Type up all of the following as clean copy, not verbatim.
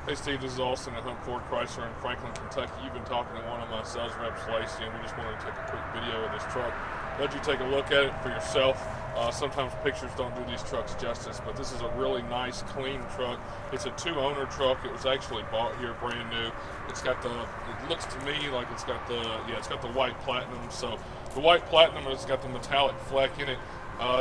Hey Steve, this is Austin at Ford Chrysler in Franklin, Kentucky. You've been talking to one of my sales reps, Lacey, and we just wanted to take a quick video of this truck. Let you take a look at it for yourself. Sometimes pictures don't do these trucks justice, but this is a really nice, clean truck. It's a two-owner truck. It was actually bought here brand new. It's got it looks to me like it's got the white platinum. So the white platinum has got the metallic fleck in it.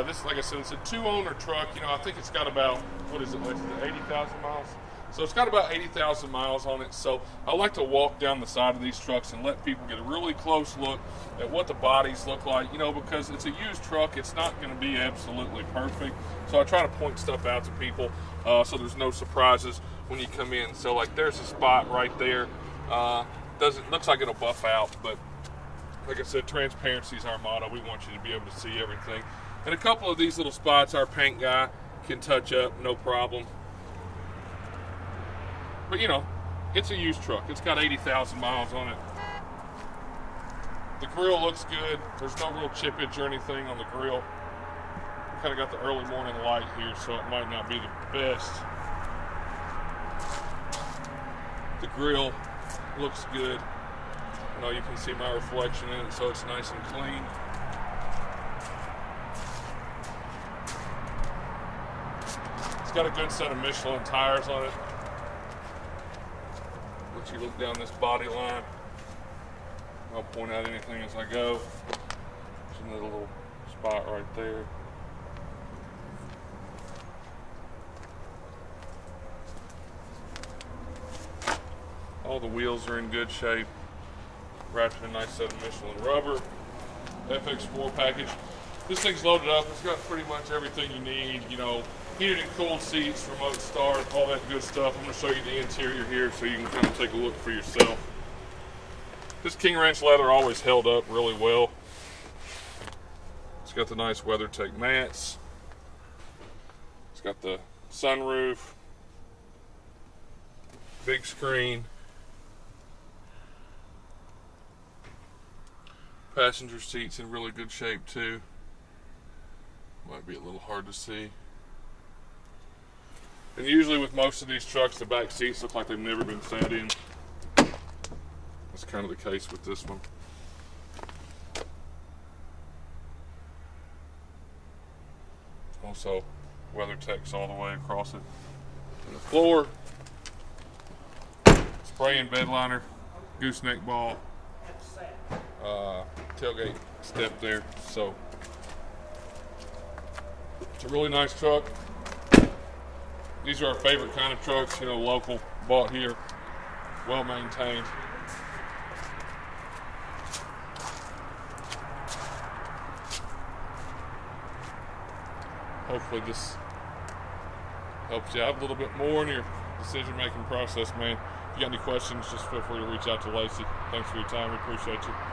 This, like I said, it's a two-owner truck. You know, I think it's got about, what is it, 80,000 miles? So it's got about 80,000 miles on it. So I like to walk down the side of these trucks and let people get a really close look at what the bodies look like, you know, because it's a used truck. It's not going to be absolutely perfect. So I try to point stuff out to people so there's no surprises when you come in. So like there's a spot right there. Looks like it'll buff out, but like I said, transparency is our motto. We want you to be able to see everything. And a couple of these little spots our paint guy can touch up, no problem. But you know, it's a used truck. It's got 80,000 miles on it. The grill looks good. There's no real chippage or anything on the grill. Kind of got the early morning light here, so it might not be the best. The grill looks good. You know, you can see my reflection in it, so it's nice and clean. It's got a good set of Michelin tires on it. Once you look down this body line, I'll point out anything as I go. There's another little spot right there. All the wheels are in good shape. Wrapped in a nice set of Michelin rubber. FX4 package. This thing's loaded up. It's got pretty much everything you need. You know, heated and cooled seats, remote start, all that good stuff. I'm going to show you the interior here so you can kind of take a look for yourself. This King Ranch leather always held up really well. It's got the nice WeatherTech mats. It's got the sunroof, big screen. Passenger seats in really good shape too. Might be a little hard to see. And usually with most of these trucks, the back seats look like they've never been sat in. That's kind of the case with this one. Also, WeatherTech's all the way across it. And the floor, spray and bed liner, gooseneck ball, tailgate step there. So it's a really nice truck. These are our favorite kind of trucks, you know, local, bought here, well maintained. Hopefully this helps you out a little bit more in your decision-making process, man. If you got any questions, just feel free to reach out to Lacey. Thanks for your time. We appreciate you.